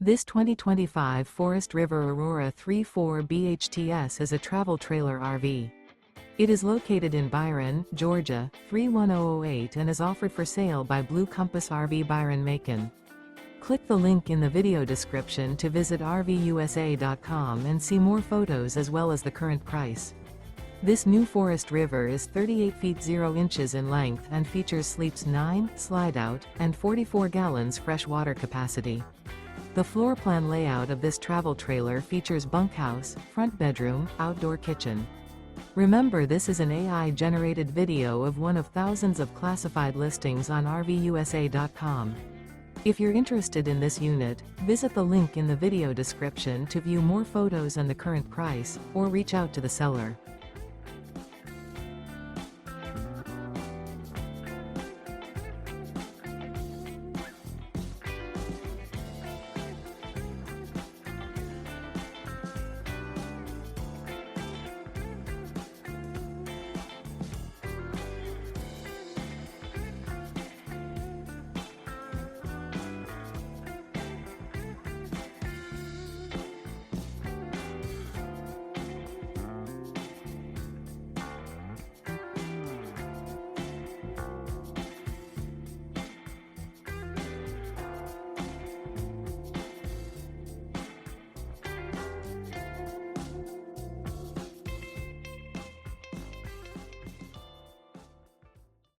This 2025 Forest River Aurora 3.4 BHTS is a travel trailer RV. It is located in Byron, Georgia, 31008 and is offered for sale by Blue Compass RV Byron-Macon. Click the link in the video description to visit RVUSA.com and see more photos as well as the current price. This new Forest River is 38 feet 0 inches in length and features sleeps 9, slide-out, and 44 gallons fresh water capacity. The floor plan layout of this travel trailer features bunkhouse, front bedroom, outdoor kitchen. Remember, this is an AI-generated video of one of thousands of classified listings on RVUSA.com. If you're interested in this unit, visit the link in the video description to view more photos and the current price, or reach out to the seller.